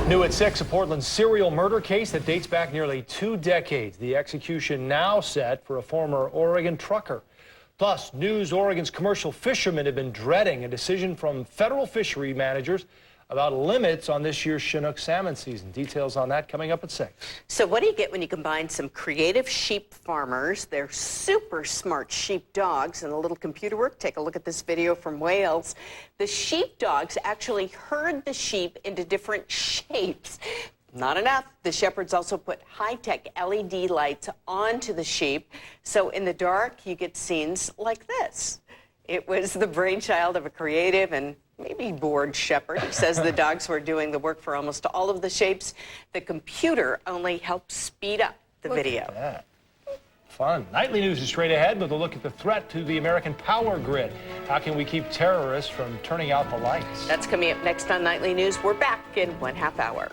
New at 6, a Portland serial murder case that dates back nearly 2 decades. The execution now set for a former Oregon trucker. Plus, news Oregon's commercial fishermen have been dreading a decision from federal fishery managers about limits on this year's Chinook salmon season. Details on that coming up at 6. So what do you get when you combine some creative sheep farmers, their super smart sheep dogs, and a little computer work? Take a look at this video from Wales. The sheep dogs actually herd the sheep into different shapes. Not enough. The shepherds also put high-tech LED lights onto the sheep, so in the dark you get scenes like this. It was the brainchild of a creative and maybe bored shepherd who says the dogs were doing the work for almost all of the shapes. The computer only helps speed up the video. Look at that. Fun. Nightly News is straight ahead with a look at the threat to the American power grid. How can we keep terrorists from turning out the lights? That's coming up next on Nightly News. We're back in 1/2 hour.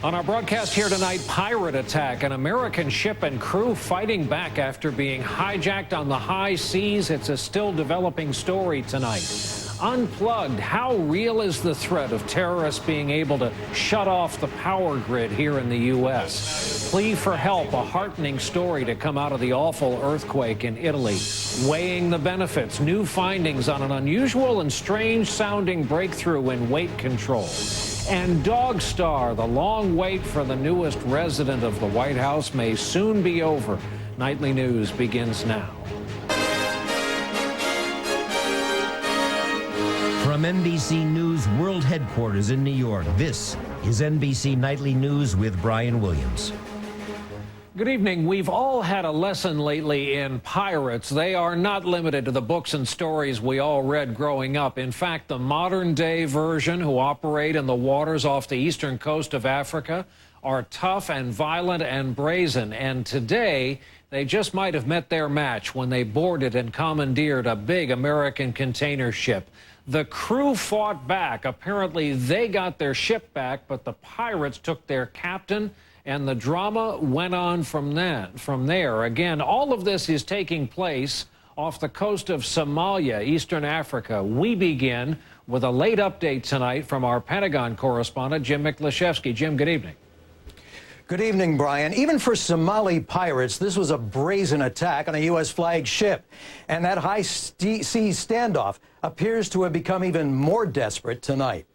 On our broadcast here tonight, pirate attack. An American ship and crew fighting back after being hijacked on the high seas. It's a still developing story tonight. Unplugged, how real is the threat of terrorists being able to shut off the power grid here in the U.S.? Plea for help, a heartening story to come out of the awful earthquake in Italy. Weighing the benefits, new findings on an unusual and strange-sounding breakthrough in weight control. And Dog Star, the long wait for the newest resident of the White House may soon be over. Nightly News begins now. From NBC News World Headquarters in New York, this is NBC Nightly News with Brian Williams. Good evening. We've all had a lesson lately in pirates. They are not limited to the books and stories we all read growing up. In fact, the modern-day version who operate in the waters off the eastern coast of Africa are tough and violent and brazen. And today, they just might have met their match when they boarded and commandeered a big American container ship. The crew fought back. Apparently, they got their ship back, but the pirates took their captain, and the drama went on from there. Again, all of this is taking place off the coast of Somalia, Eastern Africa. We begin with a late update tonight from our Pentagon correspondent, Jim Miklaszewski. Jim, good evening. Good evening, Brian. Even for Somali pirates, this was a brazen attack on a U.S. flagged ship. And that high sea standoff appears to have become even more desperate tonight.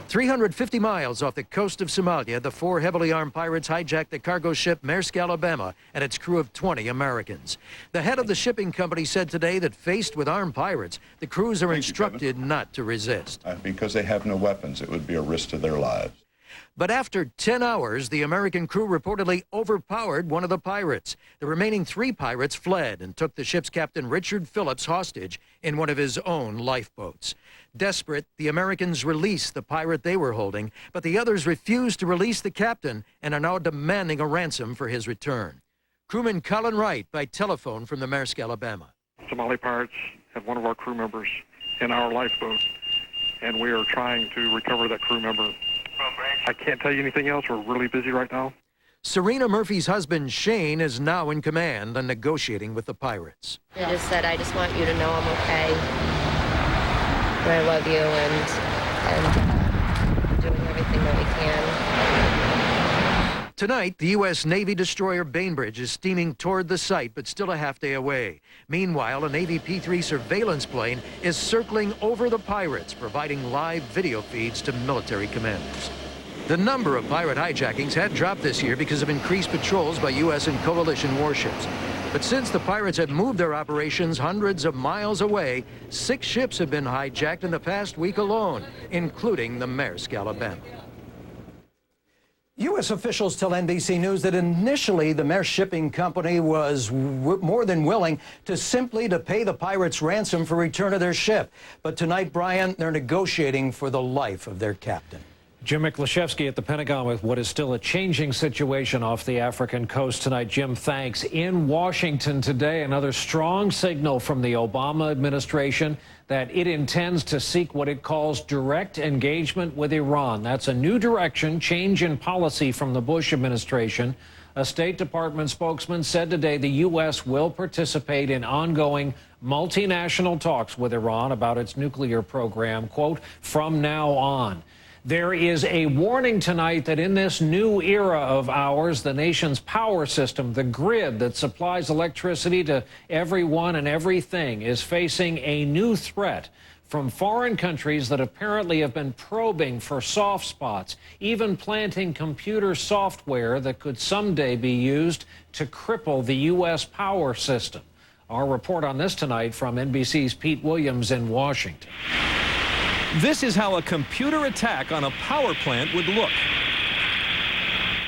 350 miles off the coast of Somalia, the 4 heavily armed pirates hijacked the cargo ship Maersk, Alabama, and its crew of 20 Americans. The head of the shipping company said today that faced with armed pirates, the crews are instructed not to resist. Because they have no weapons, it would be a risk to their lives. But after 10 hours, the American crew reportedly overpowered one of the pirates. The remaining 3 pirates fled and took the ship's captain, Richard Phillips, hostage in one of his own lifeboats. Desperate, the Americans released the pirate they were holding, but the others refused to release the captain and are now demanding a ransom for his return. Crewman Colin Wright by telephone from the Maersk, Alabama. Somali pirates have one of our crew members in our lifeboat, and we are trying to recover that crew member. I can't tell you anything else. We're really busy right now. Serena Murphy's husband, Shane, is now in command and negotiating with the pirates. I just said, I just want you to know I'm okay. And I love you, and doing everything that we can. Tonight, the U.S. Navy destroyer Bainbridge is steaming toward the site, but still a half day away. Meanwhile, a Navy P-3 surveillance plane is circling over the pirates, providing live video feeds to military commanders. The number of pirate hijackings had dropped this year because of increased patrols by U.S. and coalition warships. But since the pirates have moved their operations hundreds of miles away, 6 ships have been hijacked in the past week alone, including the Maersk, Alabama. U.S. officials tell NBC News that initially the Maersk shipping company was more than willing to simply pay the pirates ransom for return of their ship. But tonight, Brian, they're negotiating for the life of their captain. Jim Miklaszewski at the Pentagon with what is still a changing situation off the African coast tonight. Jim, thanks. In Washington today, another strong signal from the Obama administration that it intends to seek what it calls direct engagement with Iran. That's a new direction, change in policy from the Bush administration. A State Department spokesman said today the U.S. will participate in ongoing multinational talks with Iran about its nuclear program, quote, from now on. There is a warning tonight that in this new era of ours, the nation's power system, the grid that supplies electricity to everyone and everything, is facing a new threat from foreign countries that apparently have been probing for soft spots, even planting computer software that could someday be used to cripple the U.S. power system. Our report on this tonight from NBC's Pete Williams in Washington. This is how a computer attack on a power plant would look.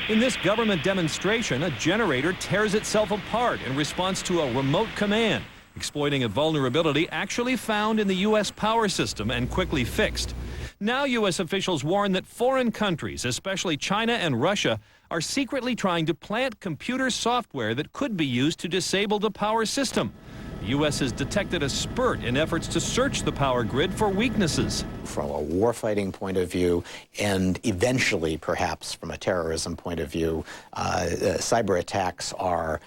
In this government demonstration, a generator tears itself apart in response to a remote command, exploiting a vulnerability actually found in the U.S. power system and quickly fixed. Now U.S. officials warn that foreign countries, especially China and Russia, are secretly trying to plant computer software that could be used to disable the power system. The U.S. has detected a spurt in efforts to search the power grid for weaknesses. From a warfighting point of view, and eventually, perhaps, from a terrorism point of view, cyber attacks are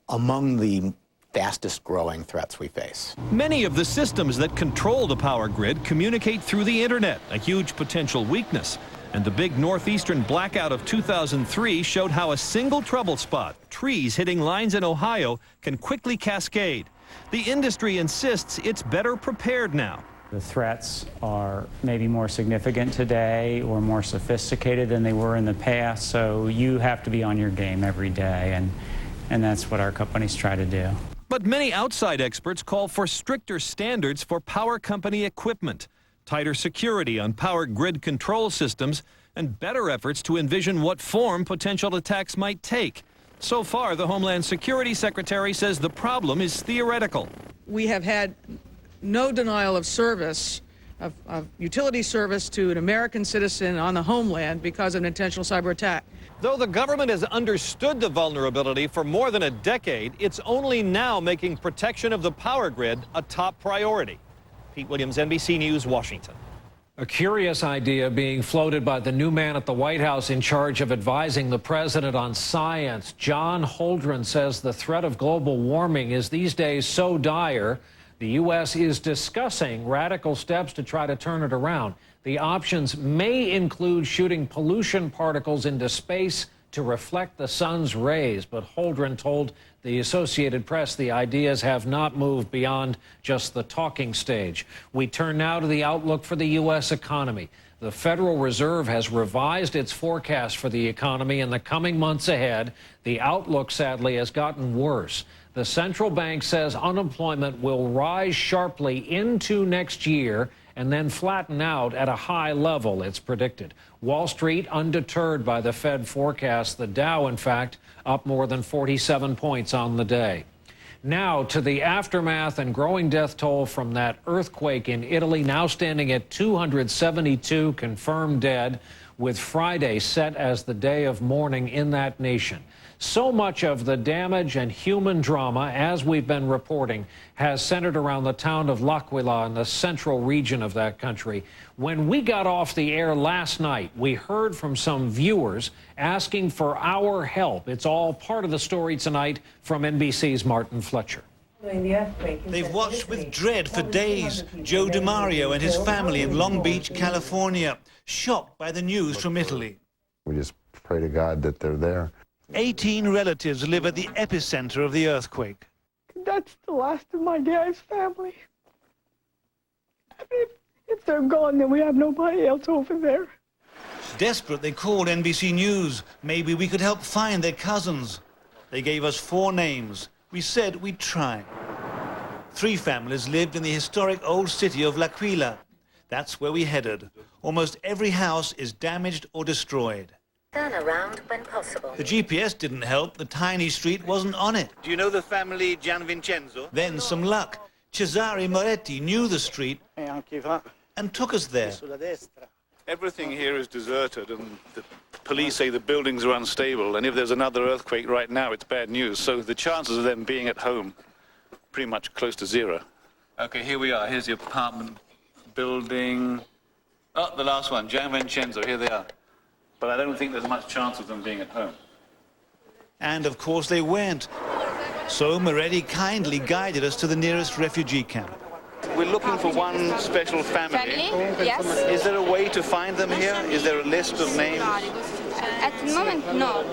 among the fastest growing threats we face. Many of the systems that control the power grid communicate through the internet, a huge potential weakness. And the big northeastern blackout of 2003 showed how a single trouble spot, trees hitting lines in Ohio, can quickly cascade. The industry insists it's better prepared now. The threats are maybe more significant today or more sophisticated than they were in the past, so you have to be on your game every day, and that's what our companies try to do. But many outside experts call for stricter standards for power company equipment, tighter security on power grid control systems, and better efforts to envision what form potential attacks might take. So far, the Homeland Security Secretary says the problem is theoretical. We have had no denial of service, of utility service to an American citizen on the homeland because of an intentional cyber attack. Though the government has understood the vulnerability for more than a decade, it's only now making protection of the power grid a top priority. Pete Williams, NBC News, Washington. A curious idea being floated by the new man at the White House in charge of advising the president on science. John Holdren says the threat of global warming is these days so dire, the U.S. is discussing radical steps to try to turn it around. The options may include shooting pollution particles into space to reflect the sun's rays, but Holdren told the Associated Press the ideas have not moved beyond just the talking stage. We turn now to the outlook for the U.S. economy. The Federal Reserve has revised its forecast for the economy in the coming months ahead. The outlook, sadly, has gotten worse. The central bank says unemployment will rise sharply into next year and then flatten out at a high level, it's predicted. Wall Street undeterred by the Fed forecast. The Dow, in fact, up more than 47 points on the day. Now to the aftermath and growing death toll from that earthquake in Italy, now standing at 272 confirmed dead, with Friday set as the day of mourning in that nation. So much of the damage and human drama, as we've been reporting, has centered around the town of L'Aquila in the central region of that country. When we got off the air last night, we heard from some viewers asking for our help. It's all part of the story tonight from NBC's Martin Fletcher. They've watched with dread for days. Joe DiMario and his family in Long Beach, California, shocked by the news from Italy. We just pray to God that they're there. 18 relatives live at the epicenter of the earthquake. That's the last of my dad's family. If they're gone, then we have nobody else over there. Desperate, they called NBC News. Maybe we could help find their cousins. They gave us 4 names. We said we'd try. 3 families lived in the historic old city of L'Aquila. That's where we headed. Almost every house is damaged or destroyed. Turn around when possible. The GPS didn't help. The tiny street wasn't on it. Do you know the family Gianvincenzo? Then some luck. Cesare Moretti knew the street and took us there. Everything here is deserted, and the police say the buildings are unstable, and if there's another earthquake right now, it's bad news. So the chances of them being at home pretty much close to 0. Okay, here we are. Here's the apartment building. Oh, the last one, Gianvincenzo. Here they are. But I don't think there's much chance of them being at home. And of course they weren't. So Moretti kindly guided us to the nearest refugee camp. We're looking for one special family. Yes. Is there a way to find them here? Is there a list of names? At the moment, no.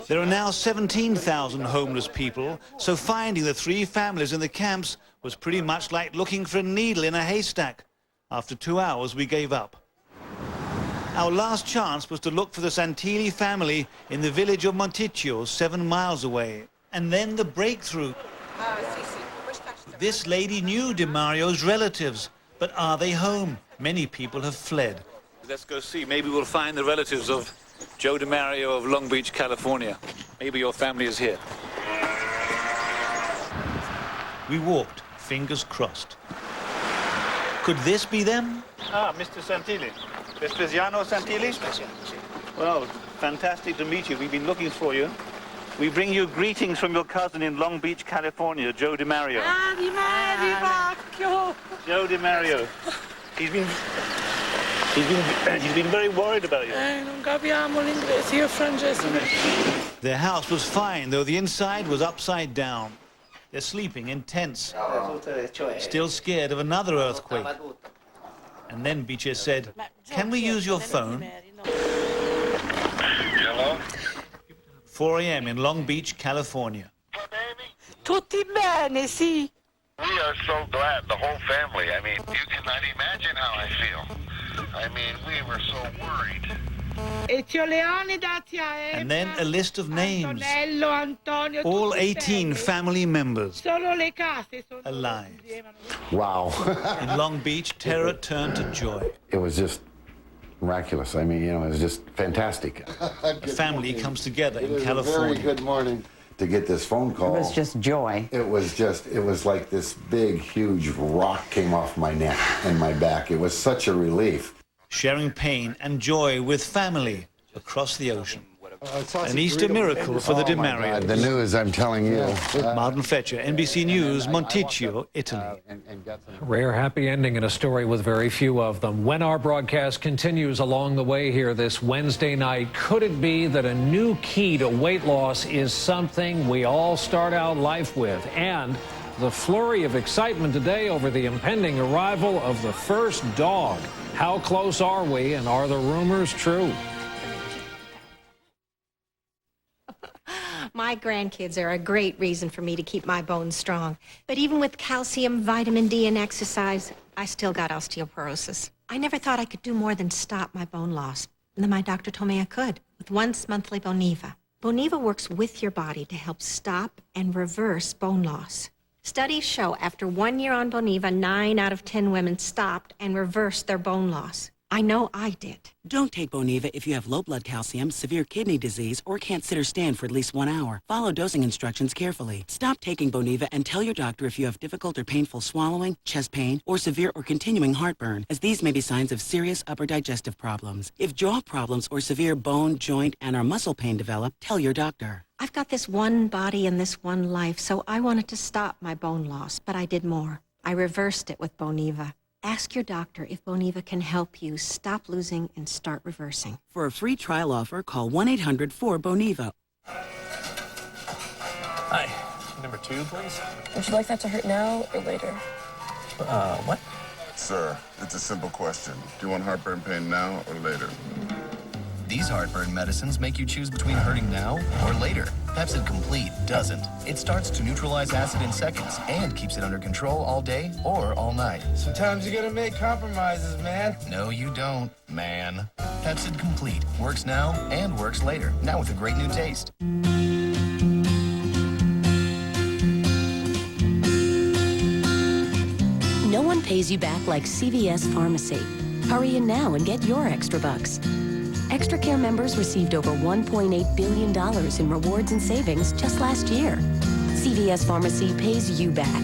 There are now 17,000 homeless people, so finding the 3 families in the camps was pretty much like looking for a needle in a haystack. After 2 hours, we gave up. Our last chance was to look for the Santilli family in the village of Monticchio, 7 miles away. And then the breakthrough. This lady knew DiMario's relatives, but are they home? Many people have fled. Let's go see. Maybe we'll find the relatives of Joe DiMario of Long Beach, California. Maybe your family is here. We walked, fingers crossed. Could this be them? Ah, Mr. Santilli. Vespasiano Santilli? Well, fantastic to meet you. We've been looking for you. We bring you greetings from your cousin in Long Beach, California, Joe DiMario. Ah, DiMario! Joe DiMario. He's been very worried about you. Non capiamo l'inglese, io francese. Their house was fine, though the inside was upside down. They're sleeping in tents, still scared of another earthquake. And then Bice said, "Can we use your phone?" Hello? 4 a.m. in Long Beach, California. Tutti bene, sì. We are so glad, the whole family. I mean, you cannot imagine how I feel. I mean, we were so worried. And then a list of names. All 18 family members alive. Wow. In Long Beach, terror turned to joy. It was just miraculous. I mean, you know, it was just fantastic. A family comes together in California. Very good morning. To get this phone call. It was just joy. It was like this big, huge rock came off my neck and my back. It was such a relief. Sharing pain and joy with family across the ocean. An Easter miracle for the DiMarios. The news, I'm telling you. Martin Fletcher, NBC News, Monticchio, Italy. Rare happy ending in a story with very few of them. When our broadcast continues along the way here this Wednesday night, could it be that a new key to weight loss is something we all start out life with? And the flurry of excitement today over the impending arrival of the first dog. How close are we, and are the rumors true? My grandkids are a great reason for me to keep my bones strong. But even with calcium, vitamin D, and exercise, I still got osteoporosis. I never thought I could do more than stop my bone loss. And then my doctor told me I could, with once monthly Boniva. Boniva works with your body to help stop and reverse bone loss. Studies show after 1 year on Boniva, 9 out of 10 women stopped and reversed their bone loss. I know I did. Don't take Boniva if you have low blood calcium, severe kidney disease, or can't sit or stand for at least 1 hour. Follow dosing instructions carefully. Stop taking Boniva and tell your doctor if you have difficult or painful swallowing, chest pain, or severe or continuing heartburn, as these may be signs of serious upper digestive problems. If jaw problems or severe bone, joint, and or muscle pain develop, tell your doctor. I've got this one body and this one life, so I wanted to stop my bone loss, but I did more. I reversed it with Boniva. Ask your doctor if Boniva can help you stop losing and start reversing. For a free trial offer, call 1-800-4-BONIVA. Hi. Number 2, please. Would you like that to hurt now or later? What? Sir, it's a simple question. Do you want heartburn pain now or later? These heartburn medicines make you choose between hurting now or later. Pepcid Complete doesn't. It starts to neutralize acid in seconds and keeps it under control all day or all night. Sometimes you gotta make compromises, man. No, you don't, man. Pepcid Complete works now and works later. Now with a great new taste. No one pays you back like CVS Pharmacy. Hurry in now and get your extra bucks. Extra Care members received over $1.8 billion in rewards and savings just last year. CVS Pharmacy pays you back.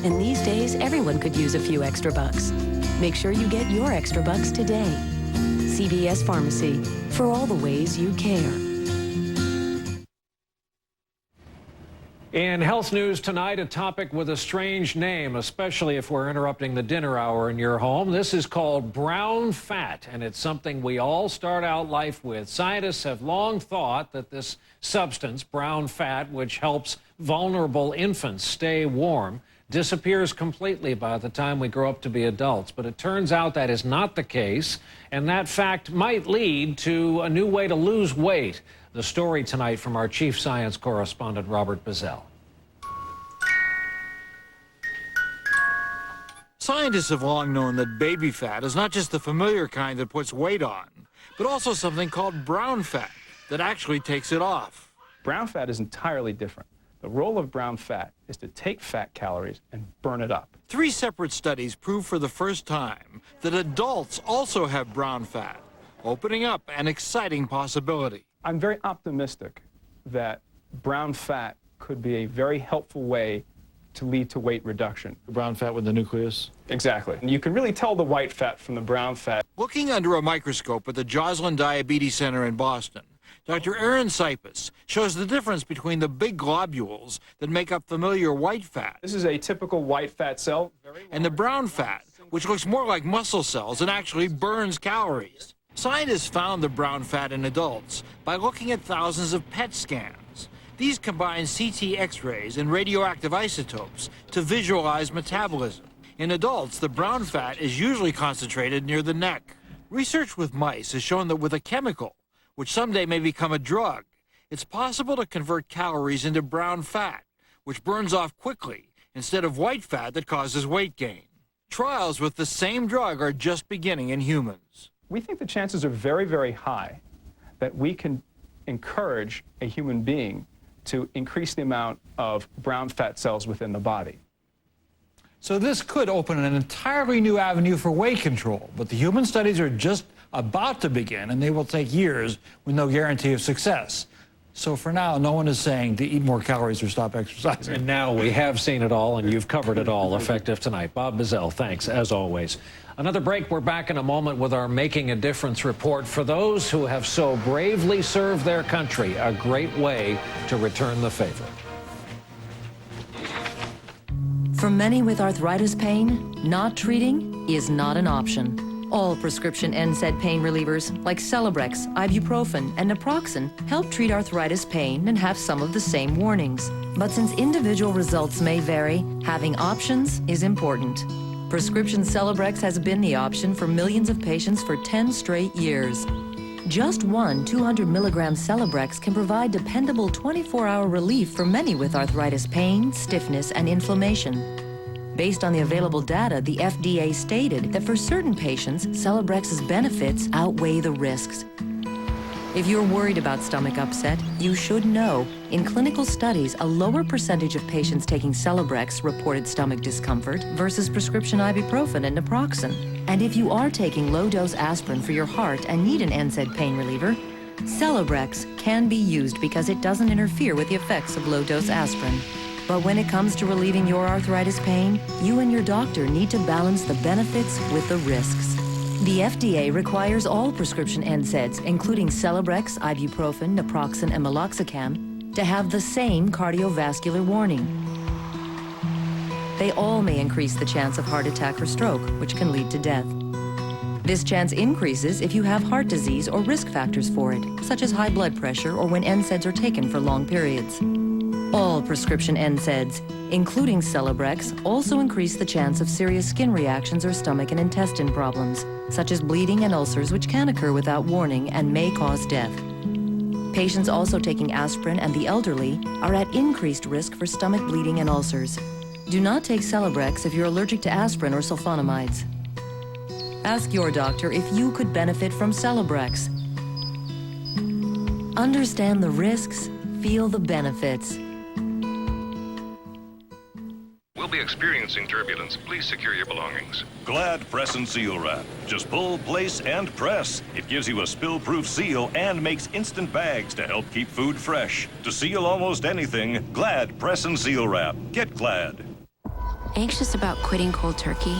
And these days, everyone could use a few extra bucks. Make sure you get your extra bucks today. CVS Pharmacy, for all the ways you care. In health news tonight, a topic with a strange name, especially if we're interrupting the dinner hour in your home. This is called brown fat, and it's something we all start out life with. Scientists have long thought that this substance, brown fat, which helps vulnerable infants stay warm, disappears completely by the time we grow up to be adults. But it turns out that is not the case, and that fact might lead to a new way to lose weight. The story tonight from our chief science correspondent, Robert Bazell. Scientists have long known that baby fat is not just the familiar kind that puts weight on, but also something called brown fat that actually takes it off. Brown fat is entirely different. The role of brown fat is to take fat calories and burn it up. 3 separate studies prove for the first time that adults also have brown fat, opening up an exciting possibility. I'm very optimistic that brown fat could be a very helpful way to lead to weight reduction. Brown fat with the nucleus? Exactly. And you can really tell the white fat from the brown fat. Looking under a microscope at the Joslin Diabetes Center in Boston, Dr. Aaron Sipus shows the difference between the big globules that make up familiar white fat. This is a typical white fat cell. And the brown fat, which looks more like muscle cells and actually burns calories. Scientists found the brown fat in adults by looking at thousands of PET scans. These combine CT X-rays and radioactive isotopes to visualize metabolism. In adults, the brown fat is usually concentrated near the neck. Research with mice has shown that with a chemical, which someday may become a drug, it's possible to convert calories into brown fat, which burns off quickly, instead of white fat that causes weight gain. Trials with the same drug are just beginning in humans. We think the chances are very, very high that we can encourage a human being to increase the amount of brown fat cells within the body. So this could open an entirely new avenue for weight control, but the human studies are just about to begin, and they will take years with no guarantee of success. So for now, no one is saying to eat more calories or stop exercising. And now we have seen it all, and you've covered it all effective tonight. Bob Bazell, thanks, as always. Another break. We're back in a moment with our Making a Difference report. For those who have so bravely served their country, a great way to return the favor. For many with arthritis pain, not treating is not an option. All prescription NSAID pain relievers like Celebrex, ibuprofen, and naproxen help treat arthritis pain and have some of the same warnings. But since individual results may vary, having options is important. Prescription Celebrex has been the option for millions of patients for 10 straight years. Just one 200 milligram Celebrex can provide dependable 24-hour relief for many with arthritis pain, stiffness, and inflammation. Based on the available data, the FDA stated that for certain patients, Celebrex's benefits outweigh the risks. If you're worried about stomach upset, you should know. In clinical studies, a lower percentage of patients taking Celebrex reported stomach discomfort versus prescription ibuprofen and naproxen. And if you are taking low-dose aspirin for your heart and need an NSAID pain reliever, Celebrex can be used because it doesn't interfere with the effects of low-dose aspirin. But when it comes to relieving your arthritis pain, you and your doctor need to balance the benefits with the risks. The FDA requires all prescription NSAIDs, including Celebrex, ibuprofen, naproxen, and meloxicam, to have the same cardiovascular warning. They all may increase the chance of heart attack or stroke, which can lead to death. This chance increases if you have heart disease or risk factors for it, such as high blood pressure or when NSAIDs are taken for long periods. All prescription NSAIDs, including Celebrex, also increase the chance of serious skin reactions or stomach and intestine problems, such as bleeding and ulcers, which can occur without warning and may cause death. Patients also taking aspirin and the elderly are at increased risk for stomach bleeding and ulcers. Do not take Celebrex if you're allergic to aspirin or sulfonamides. Ask your doctor if you could benefit from Celebrex. Understand the risks, feel the benefits. We'll be experiencing turbulence. Please secure your belongings. Glad Press and Seal Wrap. Just pull, place, and press. It gives you a spill-proof seal and makes instant bags to help keep food fresh. To seal almost anything, Glad Press and Seal Wrap. Get Glad. Anxious about quitting cold turkey?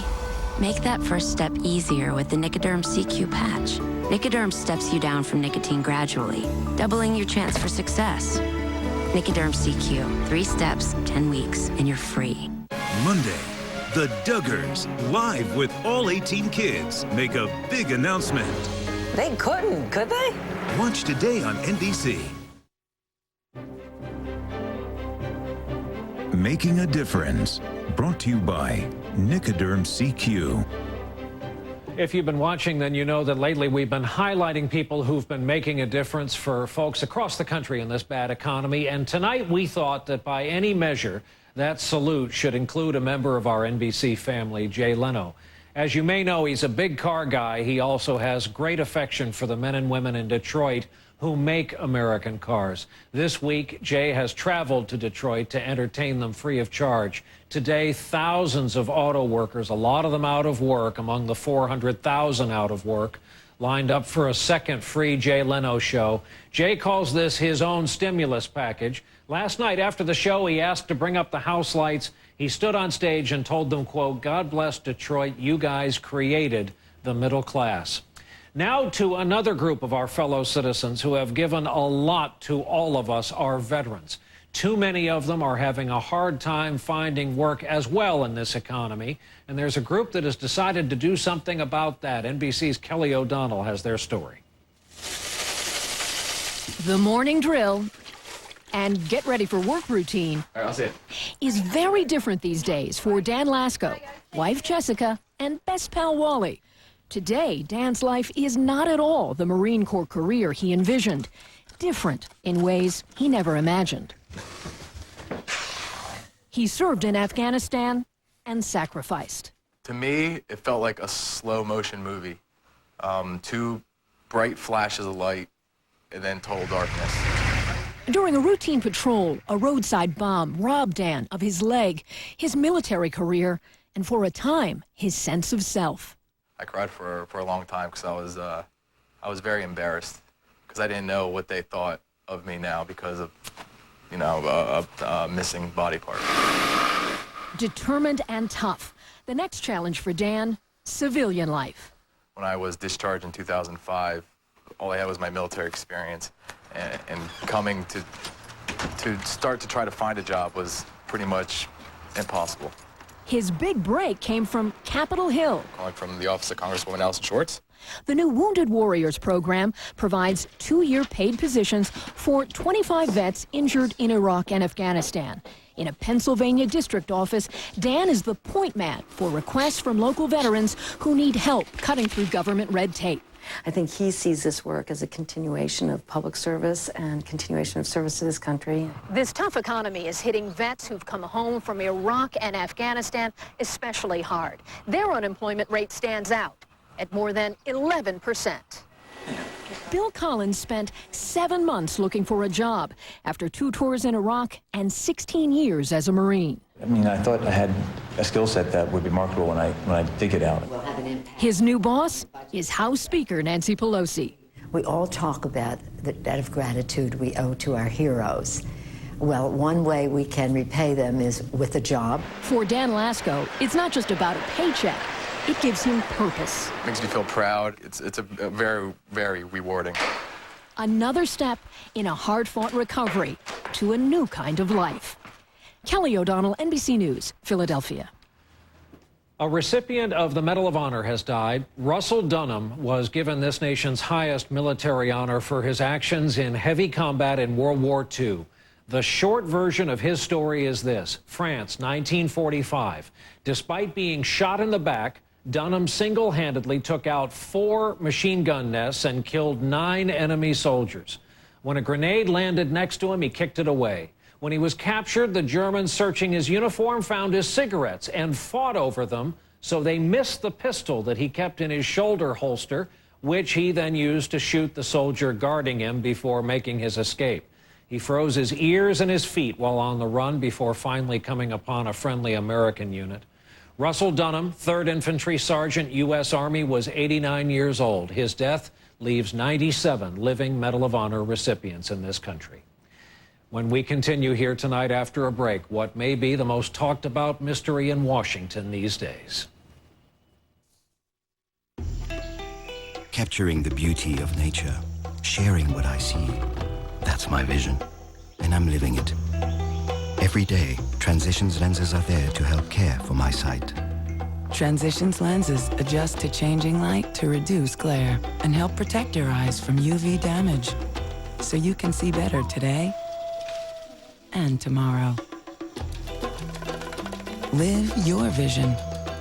Make that first step easier with the Nicoderm CQ patch. Nicoderm steps you down from nicotine gradually, doubling your chance for success. Nicoderm CQ. 3 steps, 10 weeks, and you're free. Monday, the Duggars, live with all 18 kids, make a big announcement. They couldn't, could they? Watch today on NBC. Making a Difference, brought to you by Nicoderm CQ. If you've been watching, then you know that lately we've been highlighting people who've been making a difference for folks across the country in this bad economy. And tonight we thought that by any measure, that salute should include a member of our NBC family, Jay Leno. As you may know, he's a big car guy. He also has great affection for the men and women in Detroit who make American cars. This week, Jay has traveled to Detroit to entertain them free of charge. Today, thousands of auto workers, a lot of them out of work, among the 400,000 out of work, lined up for a second free Jay Leno show. Jay calls this his own stimulus package. Last night after the show, he asked to bring up the house lights. He stood on stage and told them, quote, "God bless Detroit, you guys created the middle class." Now to another group of our fellow citizens who have given a lot to all of us, our veterans. Too many of them are having a hard time finding work as well in this economy, and there's a group that has decided to do something about that. NBC's Kelly O'Donnell has their story. The morning drill and get ready for work routine is very different these days for Dan Lasko, wife Jessica, and best pal Wally. Today, Dan's life is not at all the Marine Corps career he envisioned, different in ways he never imagined. He served in Afghanistan and sacrificed. To me, it felt like a slow motion movie. 2 bright flashes of light and then total darkness. During a routine patrol, a roadside bomb robbed Dan of his leg, his military career, and for a time, his sense of self. I cried for a long time because I was very embarrassed because I didn't know what they thought of me now because of, you know, a missing body part. Determined and tough. The next challenge for Dan, civilian life. When I was discharged in 2005, all I had was my military experience, and coming to start to try to find a job was pretty much impossible. His big break came from Capitol Hill. Calling from the office of Congresswoman Allison Schwartz. The new Wounded Warriors program provides 2-year paid positions for 25 vets injured in Iraq and Afghanistan. In a Pennsylvania district office, Dan is the point man for requests from local veterans who need help cutting through government red tape. I think he sees this work as a continuation of public service and continuation of service to this country. This tough economy is hitting vets who've come home from Iraq and Afghanistan especially hard. Their unemployment rate stands out at more than 11%. Bill Collins spent 7 months looking for a job after 2 tours in Iraq and 16 years as a Marine. I mean, I thought I had a skill set that would be marketable when I dig it out. His new boss is House Speaker Nancy Pelosi. We all talk about the debt of gratitude we owe to our heroes. Well, one way we can repay them is with a job. For Dan Lasko, it's not just about a paycheck. It gives him purpose. Makes me feel proud. It's a very, very rewarding. Another step in a hard-fought recovery to a new kind of life. Kelly O'Donnell, NBC News, Philadelphia. A recipient of the Medal of Honor has died. Russell Dunham was given this nation's highest military honor for his actions in heavy combat in World War II. The short version of his story is this: France, 1945. Despite being shot in the back, Dunham single-handedly took out 4 machine gun nests and killed 9 enemy soldiers. When a grenade landed next to him, he kicked it away. When he was captured, the Germans searching his uniform found his cigarettes and fought over them, so they missed the pistol that he kept in his shoulder holster, which he then used to shoot the soldier guarding him before making his escape. He froze his ears and his feet while on the run before finally coming upon a friendly American unit. Russell Dunham, 3rd Infantry Sergeant, U.S. Army, was 89 years old. His death leaves 97 living Medal of Honor recipients in this country. When we continue here tonight after a break, what may be the most talked about mystery in Washington these days. Capturing the beauty of nature, sharing what I see, that's my vision. and I'm living it. Every day, Transitions lenses are there to help care for my sight. Transitions lenses adjust to changing light to reduce glare and help protect your eyes from UV damage, so you can see better today and tomorrow. Live your vision.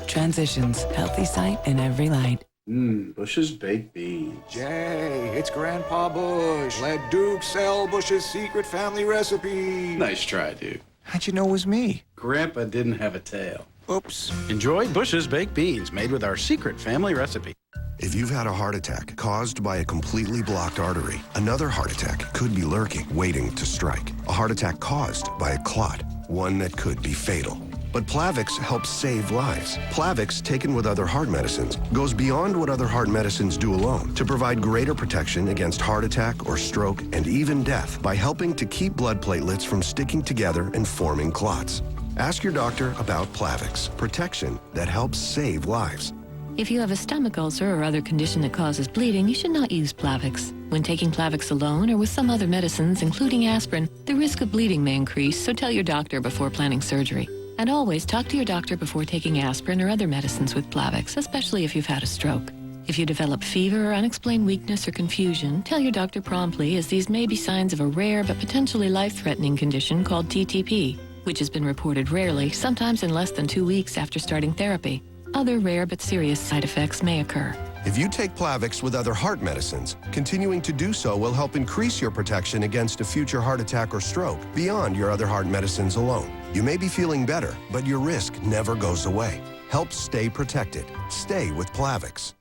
Transitions, healthy sight in every light. Bush's baked beans. Jay, it's Grandpa Bush. Let Duke sell Bush's secret family recipe. Nice try, Duke. How'd you know it was me? Grandpa didn't have a tail. Oops. Enjoy Bush's baked beans made with our secret family recipe. If you've had a heart attack caused by a completely blocked artery, another heart attack could be lurking, waiting to strike. A heart attack caused by a clot, one that could be fatal. But Plavix helps save lives. Plavix, taken with other heart medicines, goes beyond what other heart medicines do alone to provide greater protection against heart attack or stroke and even death by helping to keep blood platelets from sticking together and forming clots. Ask your doctor about Plavix, protection that helps save lives. If you have a stomach ulcer or other condition that causes bleeding, you should not use Plavix. When taking Plavix alone or with some other medicines, including aspirin, the risk of bleeding may increase, so tell your doctor before planning surgery. And always talk to your doctor before taking aspirin or other medicines with Plavix, especially if you've had a stroke. If you develop fever or unexplained weakness or confusion, tell your doctor promptly, as these may be signs of a rare but potentially life-threatening condition called TTP, which has been reported rarely, sometimes in less than 2 weeks after starting therapy. Other rare but serious side effects may occur. If you take Plavix with other heart medicines, continuing to do so will help increase your protection against a future heart attack or stroke beyond your other heart medicines alone. You may be feeling better, but your risk never goes away. Help stay protected. Stay with Plavix.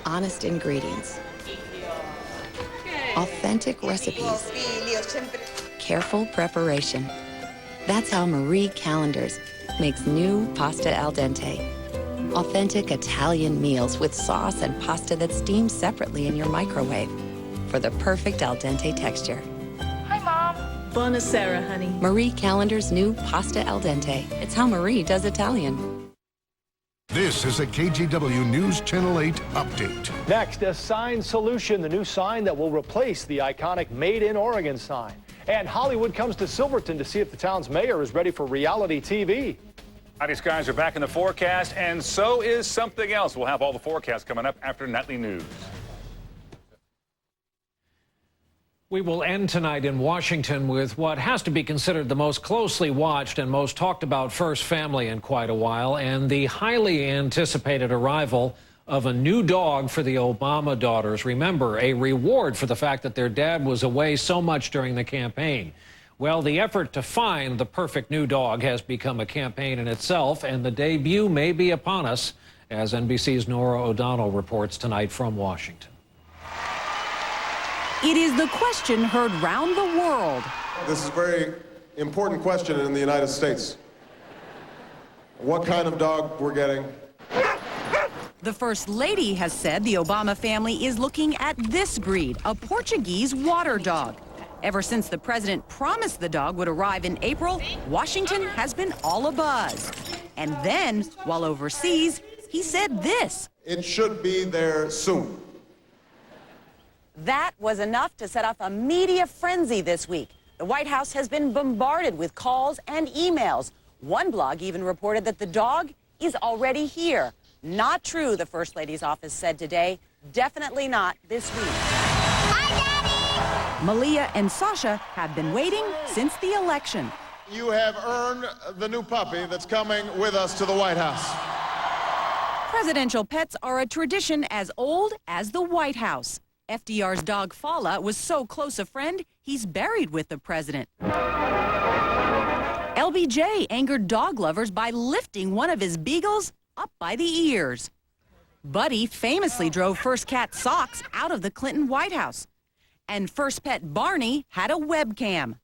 Honest ingredients. Authentic recipes. Careful preparation. That's how Marie Callender's makes new pasta al dente. Authentic Italian meals with sauce and pasta that steams separately in your microwave for the perfect al dente texture. Hi, Mom. Buonasera, honey. Marie Callender's new pasta al dente. It's how Marie does Italian. This is a KGW News Channel 8 update. Next, a sign solution, the new sign that will replace the iconic Made in Oregon sign. And Hollywood comes to Silverton to see if the town's mayor is ready for reality TV. Cloudy skies are back in the forecast, and so is something else. We'll have all the forecasts coming up after Nightly News. We will end tonight in Washington with what has to be considered the most closely watched and most talked about first family in quite a while, and the highly anticipated arrival of a new dog for the Obama daughters. Remember, a reward for the fact that their dad was away so much during the campaign. Well, the effort to find the perfect new dog has become a campaign in itself, and the debut may be upon us, as NBC's Nora O'Donnell reports tonight from Washington. It is the question heard round the world. This is a very important question in the United States. What kind of dog we're getting? The First Lady has said the Obama family is looking at this breed, a Portuguese water dog. Ever since the president promised the dog would arrive in April, Washington has been all abuzz. And then, while overseas, he said this. It should be there soon. That was enough to set off a media frenzy this week. The White House has been bombarded with calls and emails. One blog even reported that the dog is already here. Not true, the First Lady's office said today. Definitely not this week. Malia and Sasha have been waiting since the election. You have earned the new puppy that's coming with us to the White House. Presidential pets are a tradition as old as the White House. FDR's dog Fala was so close a friend, he's buried with the president. LBJ angered dog lovers by lifting one of his beagles up by the ears. Buddy famously drove First Cat Socks out of the Clinton White House. And First Pet Barney had a webcam.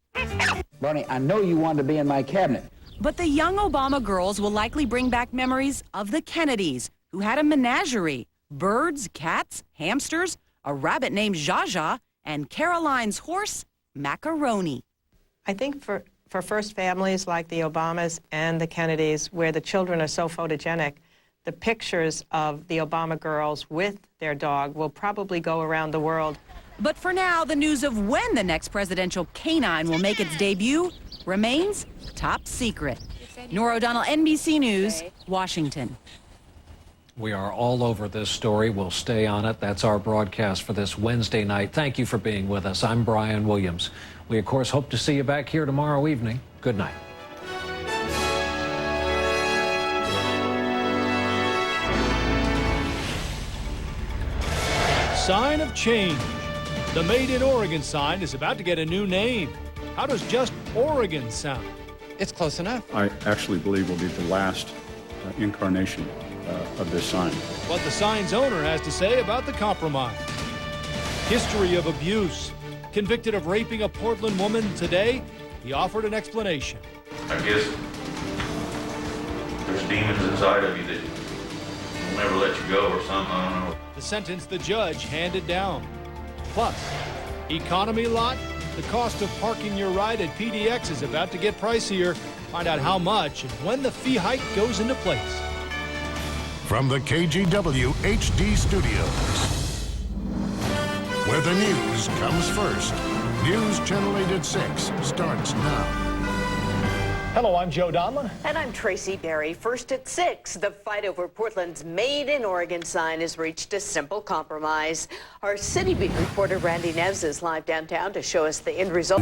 Barney, I know you wanted to be in my cabinet. But the young Obama girls will likely bring back memories of the Kennedys, who had a menagerie. Birds, cats, hamsters, a rabbit named Zsa, and Caroline's horse, Macaroni. I think for first families like the Obamas and the Kennedys, where the children are so photogenic, the pictures of the Obama girls with their dog will probably go around the world But for now, the news of when the next presidential canine will make its debut remains top secret. Nora O'Donnell, NBC News, Washington. We are all over this story. We'll stay on it. That's our broadcast for this Wednesday night. Thank you for being with us. I'm Brian Williams. We, of course, hope to see you back here tomorrow evening. Good night. Sign of change. The Made in Oregon sign is about to get a new name. How does just Oregon sound? It's close enough. I actually believe will be the last incarnation of this sign. What the sign's owner has to say about the compromise. History of abuse. Convicted of raping a Portland woman today, he offered an explanation. I guess there's demons inside of you that will never let you go or something, I don't know. The sentence the judge handed down. Plus, economy lot, the cost of parking your ride at PDX is about to get pricier. Find out how much and when the fee hike goes into place. From the KGW HD studios, where the news comes first. News Channel 8 at 6 starts now. Hello, I'm Joe Donlin. And I'm Tracy Berry. First at 6, the fight over Portland's Made in Oregon sign has reached a simple compromise. Our City Beat reporter Randy Neves is live downtown to show us the end result.